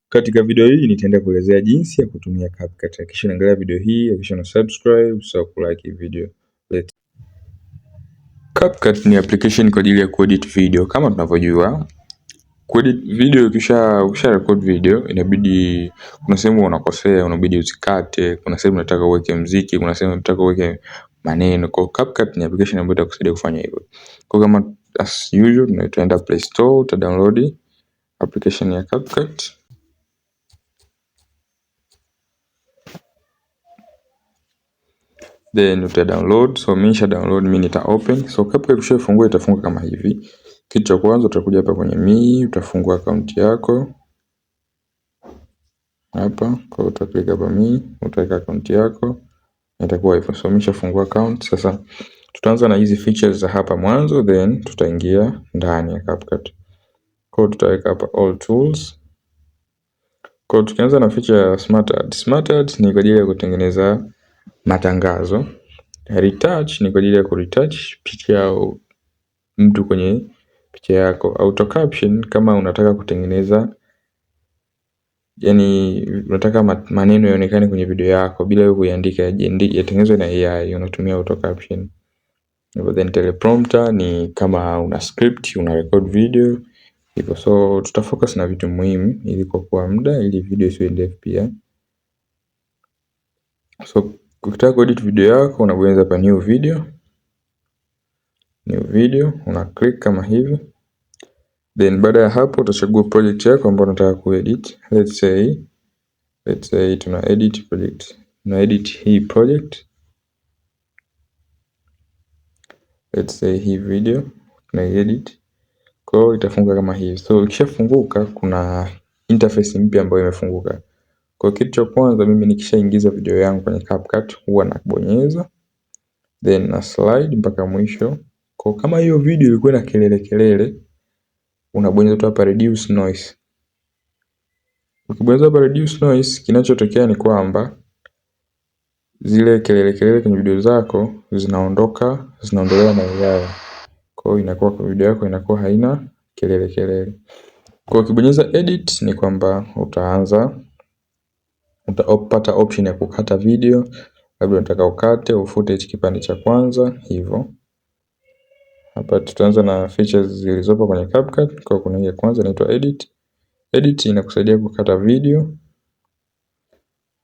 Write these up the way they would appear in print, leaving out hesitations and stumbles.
Katika video hii nitaenda kuelezea jinsi ya kutumia CapCut. Hakikisha unaangalia video hii, hakikisha una subscribe, usisahau kulike video. CapCut ni application kwa ajili ya kuedit video. Kama tunavyojua, kuedit video ukisha record video inabidi kuna sehemu unakosea, unabidi usikate, kuna sehemu unataka uweke muziki, kuna sehemu unataka uweke maneno. Kwa CapCut ni application ambayo itakusaidia kufanya hivyo. Kwa kama as usual tunaenda Play Store, uta download application ya CapCut. Then uta download. So mimi nisha download, mimi nita open. So CapCut ukishafungua itafunguka kama hivi. Kitu cha kwanza utakuja hapa kwenye Me, utafungua account yako. Hapa kwa utaklik hapa Me, utaweka account yako. Itakuwa hivyo. So mimi nishafungua account. Sasa tutaanza na hizi features za hapa mwanzo, then tutaingia ndani ya CapCut. Kwa tutaweka hapa all tools. Kwa tukianza na feature ya Smart Ads. Smart Ads ni kwa ajili ya kutengeneza matangazo. Retouch ni kwa ajili ya kuretouch picha au mtu kwenye picha yako. Auto caption kama unataka kutengeneza, yani unataka maneno yaonekane kwenye video yako bila wewe kuiandika, yatengenezwe na AI, unatumia auto caption. Then teleprompter ni kama una script, una record video hivyo. So tutafocus na vitu muhimu ili kuokoa muda, ili video isiwe ndefu pia. So ukitaka kuedit video yako unabonyeza hapa new video, una click kama hivi. Then baada ya hapo utachagua project yako ambayo unataka kuedit. Let's say tuna edit project. Tuna edit hii project. Let's say hii video tuna edit. Kwa hiyo itafunguka kama hivi. So ikishafunguka kuna interface mpya ambayo imefunguka. Kwa kitu cha kwanza mimi nikishaingiza video yangu kwenye CapCut huwa nabonyeza, then na slide mpaka mwisho. Kwa kama hiyo video ilikuwa na kelele, unabonyeza tu hapa reduce noise. Ukibonyeza hapa reduce noise, kinachotokea ni kwamba zile kelele kwenye video zako zinaondolewa na AI. Kwa hiyo inakuwa video yako inakuwa haina kelele. Kwa ukibonyeza edit ni kwamba utapata option ya kukata video, labda unataka ukate ufute hichi kipande cha kwanza hivyo. Hapa tutaanza na features zilizopo kwenye CapCut. Kwa kuna hii ya kwanza inaitwa edit. Edit inakusaidia kukata video,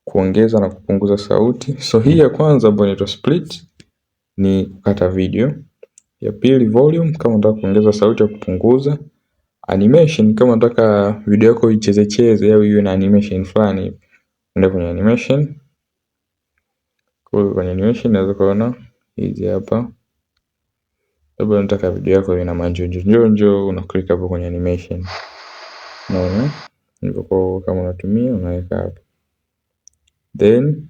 kuongeza na kupunguza sauti. So hii ya kwanza ambayo inaitwa split ni kukata video. Ya pili volume kama unataka kuongeza sauti au kupunguza. Animation kama unataka video yako icheze au iwe na animation fulani, nenda kwenye animation. Kwenye animation unaweza kuona hizi hapa. Labda unataka video yako ina manjonjo, una click hapo kwenye animation. Unaona? Ndivyo kama unatumia unaweka hapo. Then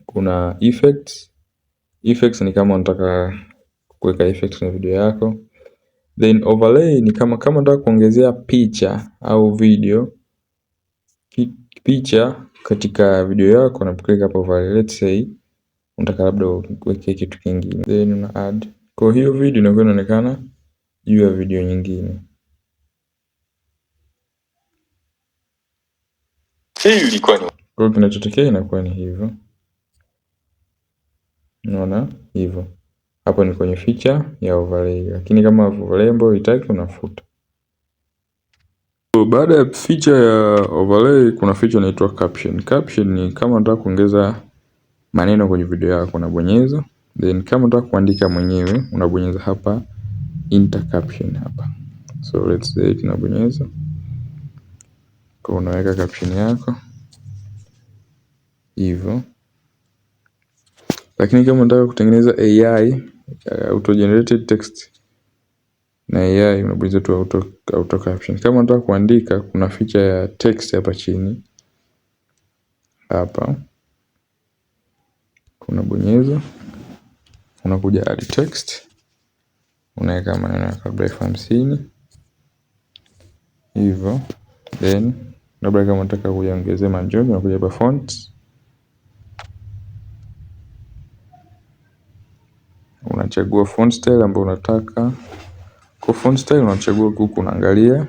kuna effects. Effects ni kama unataka kuweka effects kwenye video yako. Then overlay ni kama unataka kuongezea picha au video, picha katika video yako, na click hapo overlay. Let's say unataka labda uweke kitu kingine, then una add. Kwa hiyo video inakuwa inaonekana juu ya video nyingine. Hii ilikuwa ni kwa kinachotokea inakuwa ni hivyo. Unaona hivyo. Hapo ni kwenye feature ya overlay, lakini kama overlay ambayo unataka unafuta. So baada ya feature ya overlay kuna feature inaitwa caption. Caption ni kama unataka kuongeza maneno kwenye video yako unabonyeza, then kama unataka kuandika mwenyewe unabonyeza hapa enter caption hapa. So let's say tunabonyeza. Kwa unaweka caption yako hivyo. Lakini kama unataka kutengeneza AI, auto generated text na AI, unabonyeza tu auto caption. Kama unataka kuandika kuna feature ya text hapa chini. Hapa unabonyeza, unakuja add text, unaweka maneno ya kabla 50 hivyo. Then labda kama unataka kuongezea manjonjo unakuja hapa fonts, unachagua font style ambayo unataka. Kwa font style unachagua huku, unaangalia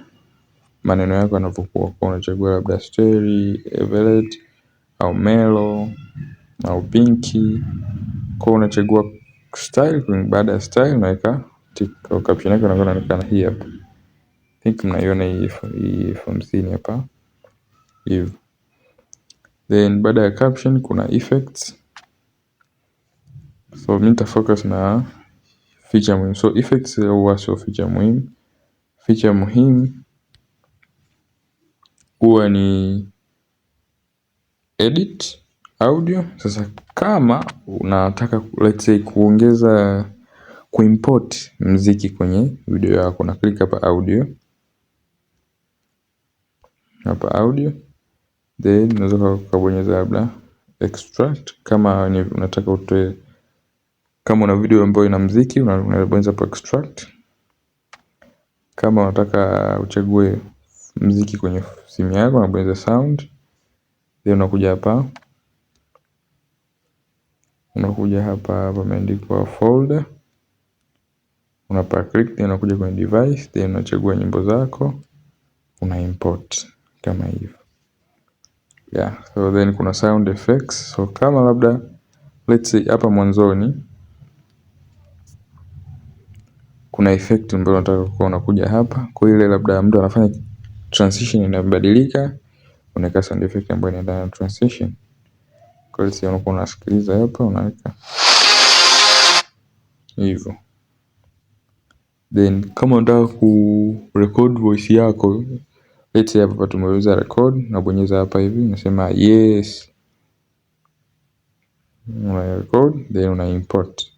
maneno yako yanavyokuwa. Kwa unachagua labda Story, Everett au Melo au Pinky. Kwa unachagua style, baada ya style unaweka tick au caption yako inaonekana hii hapa. Think mnaiona hii 50 hapa. Hivi. Then baada ya caption kuna effects. So mimi nita focus na feature muhimu. So effects huwa sio feature muhimu. Feature muhimu huwa ni edit audio. Sasa kama unataka let's say kuimport mziki kwenye video yako, na click hapa audio. Hapa audio. Then unaweza kubonyeza labda extract kama ni unataka utoe, kama una video ambayo ina muziki unabonyeza hapo extract. Kama unataka uchague muziki kwenye simu yako unabonyeza sound. Then unakuja hapa pameandikwa folder. Unapa click, then unakuja kwenye device, then unachagua nyimbo zako, una import kama hivyo. Yeah, so then kuna sound effects. So kama labda let's say hapa mwanzoni kuna effect ambayo unataka kuwa unakuja hapa, kwa ile labda mtu anafanya transition inabadilika, unaweka sound effect ambayo inaendana na transition. Kwa hiyo unakuwa unasikiliza hapa, unaweka hivyo. Then kama unataka record voice yako, let's say hapa tumeweza record, nabonyeza hapa hivi, nasema yes. Una record, then una import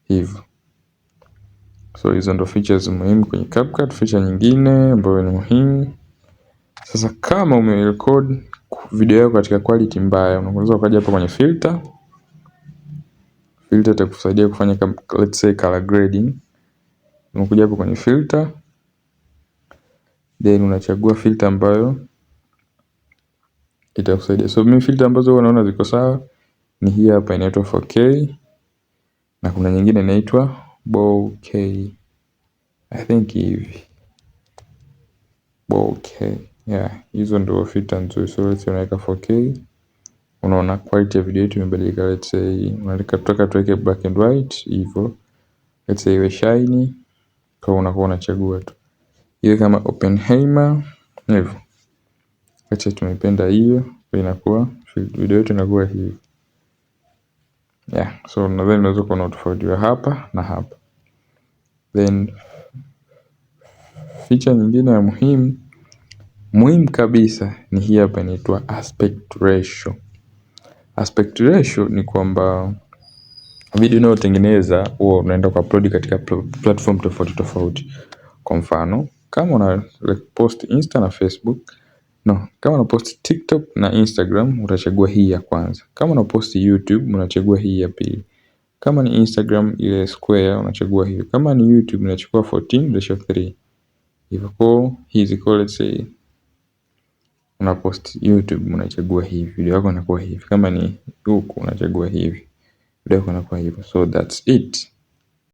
hivyo. So hizo ndo features muhimu kwenye CapCut. Feature nyingine ambayo ni muhimu, sasa kama umerecord video yako katika quality mbaya, unaweza ukaja hapa kwenye filter. Filter itakusaidia kufanya let's say color grading. Unakuja hapo kwenye filter, then unachagua filter ambayo itakusaidia. So mimi filter ambazo unaona ziko sawa ni hii hapa, inaitwa 4K, na kuna nyingine inaitwa bokeh. I think hivi bokeh. Yeah, hizo ndio filter nzuri. So let's say unaweka 4K. Unaona quality ya video yetu imebadilika. Let's say unataka tuweke black and white hivyo. Let's say iwe shiny. Kwa unakuwa unachagua tu. Iwe kama Oppenheimer hivyo. Let's say tumependa hiyo, inakuwa video yetu inakuwa hivi. Yeah, so nadhani unaweza kuona tofauti ya hapa na hapa. Then feature nyingine ya muhimu kabisa ni hii hapa, inaitwa aspect ratio. Aspect ratio ni kwamba video unayotengeneza huwa unaenda kuupload katika platform tofauti tofauti. Kwa mfano, kama una post Insta na Facebook, kama una post TikTok na Instagram utachagua hii ya kwanza. Kama una post YouTube unachagua hii ya pili. Kama ni Instagram ile square unachagua hiyo. Kama ni YouTube unachukua 14:3. Hivyo kwa hizi let's say una post YouTube unachagua hivi, video yako inakuwa hivi. Kama ni huku unachagua hivi, video yako inakuwa hivi. So that's it.